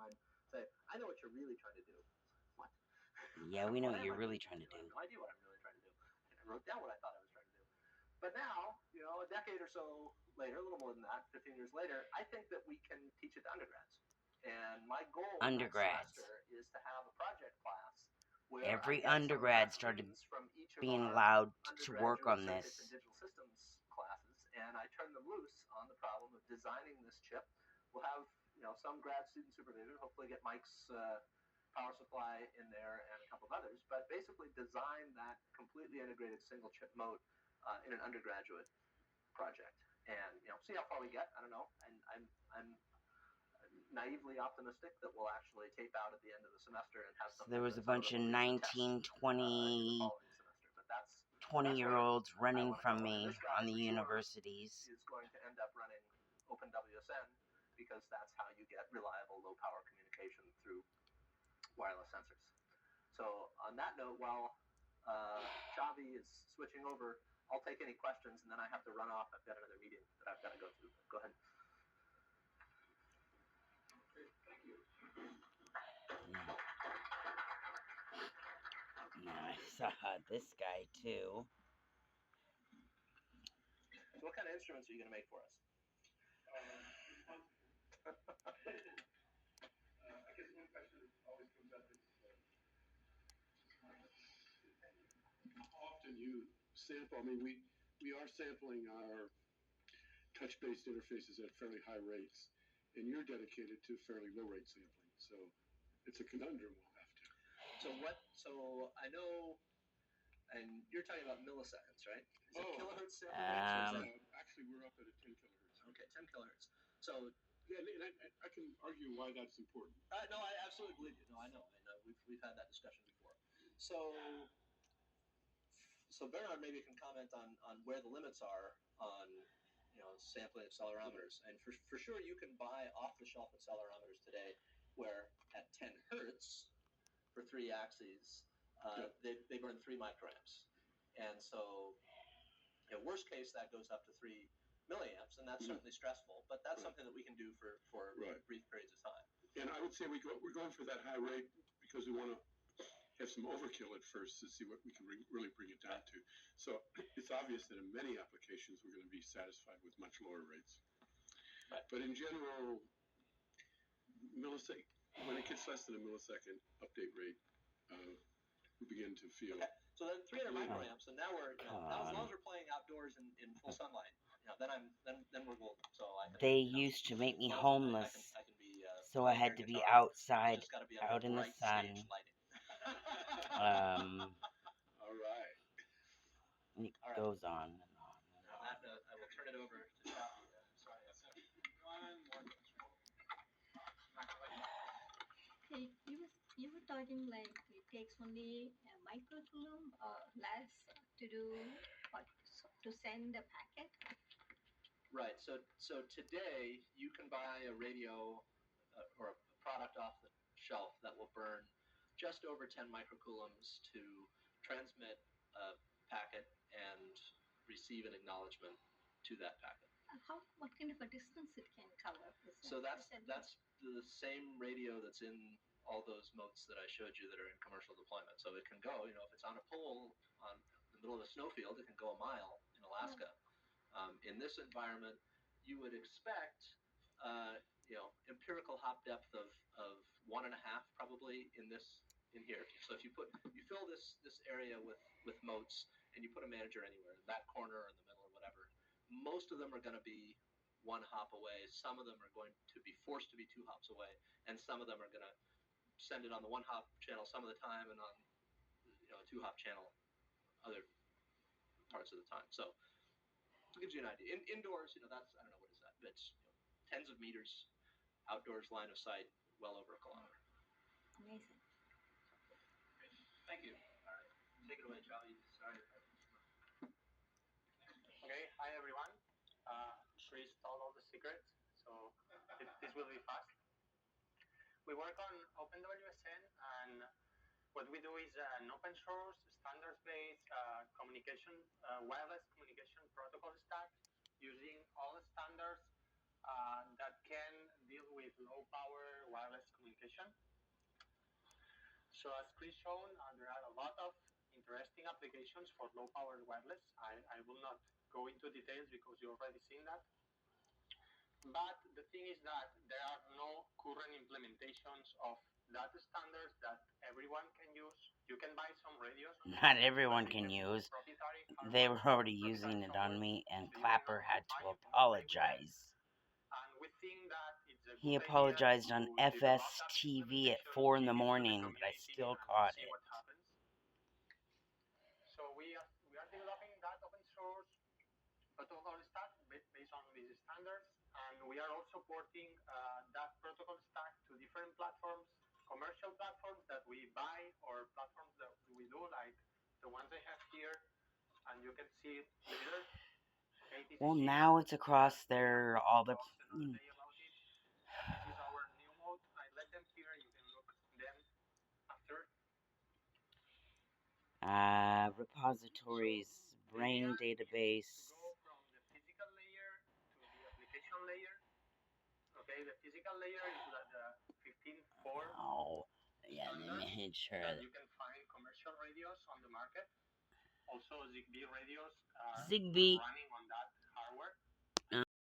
mind say, I know what you're really trying to do. What? Yeah, we know what What am you're I really really trying trying to to do? I do. have no idea what I'm really trying to do. I wrote down what I thought I was trying to do. But now, a decade or so later, a little more than that, 15 years later, I think that we can teach it to undergrads. And my goal next Undergrads. semester is to have a project class where I Every get some undergrad grad started students from each of being our allowed to work undergraduate on circuits and this. digital systems classes, and I turn them loose on the problem of designing this chip. We'll have some grad student supervision, hopefully get Mike's power supply in there and a couple of others, but basically design that completely integrated single chip mode in an undergraduate project, and see how far we get. I don't know, and I'm naively optimistic that we'll actually tape out at the end of the semester and have So something there was that a some of bunch them of will be able to test 19, in the 20, following semester. But that's 20-year-olds where I running want to from go. And me this guy on the for sure universities. is going to end up running OpenWSN because that's how you get reliable low power communication through wireless sensors. So on that note, while Xavi is switching over, I'll take any questions, and then I have to run off. I've got another meeting that I've got to go to. Go ahead. Thank you. Now I saw this guy too. So what kind of instruments are you going to make for us? I guess one question always comes up is how often you sample. I mean, we are sampling our touch-based interfaces at fairly high rates, and you're dedicated to fairly low-rate sampling. So it's a conundrum we'll have to. So I know, and you're talking about milliseconds, right? Is it kilohertz sample Actually, we're up at a 10 kilohertz. Okay, 10 kilohertz. So yeah, and I can argue why that's important. No, I absolutely believe you. No, I know. We've had that discussion before. So Bernard maybe can comment on where the limits are on sampling accelerometers. And for sure, you can buy off-the-shelf accelerometers today where at 10 hertz for 3 axes, they burn 3 microamps. And so, worst case, that goes up to 3 milliamps, and that's certainly stressful. But that's something that we can do for brief periods of time. And I would say we're going for that high rate because we want to have some overkill at first to see what we can really bring it down to. So it's obvious that in many applications we're going to be satisfied with much lower rates. Right. But in general, millisecond, when it gets less than a millisecond update rate, we begin to feel. Okay. So then 300 microamps, and now we're now as long as we're playing outdoors in full sunlight, then we're golden. So they used to make me homeless, I can be, so I had to be outside, out in the sun. All right. It goes on and on. On that note, I will turn it over to Xavi. Sorry. One more. Okay, you were talking like it takes only a microcoulomb or less to do or to send a packet. Right. So today you can buy a radio or a product off the shelf that will burn just over 10 microcoulombs to transmit a packet and receive an acknowledgement to that packet. What kind of a distance it can cover? So that's the same radio that's in all those motes that I showed you that are in commercial deployment. So it can go, if it's on a pole on the middle of a snowfield, it can go a mile in Alaska. In this environment, you would expect, empirical hop depth of 1.5 probably in here. So if you fill this area with motes and you put a manager anywhere, in that corner or in the middle or whatever, most of them are going to be 1 hop away. Some of them are going to be forced to be 2 hops away, and some of them are going to send it on the 1 hop channel some of the time and on a 2 hop channel other parts of the time. So it gives you an idea. Indoors, that's, I don't know, what is that? It's tens of meters. Outdoors, line of sight, well over 1 kilometer. Amazing. Thank you. All right. Take it away, Charlie. Sorry. Okay, hi everyone. Chris told all the secrets, so this will be fast. We work on OpenWSN, and what we do is an open source, standards-based wireless communication protocol stack using all the standards that can deal with low power wireless communication. application. So as Chris shown, there are a lot of interesting applications for low-power wireless. I will not go into details because you already seen that. But the thing is that there are no current implementations of that standards that everyone can use. You can buy some radios. Not everyone can use. They were already using it on me, and Clapper had to apologize. And we think that it's a He good apologized on idea to develop that FSTV at implementation, 4 in the leak it to the morning, but I community still and caught see it. what happens. So we are developing that open source protocol stack based on these standards, and we are also porting that protocol stack to different platforms, commercial platforms that we buy or platforms that we do, like the ones I have here, and you can see it later. Well, now it's across their all the. This is our new mode. I let them here. You can look them after. Repositories, brain database. Go from the physical layer to the application layer. Okay, the physical layer is the 15.4. Oh, yeah, made sure that you can find commercial radios on the market. Also, Zigbee radios are Zigbee running on that hardware.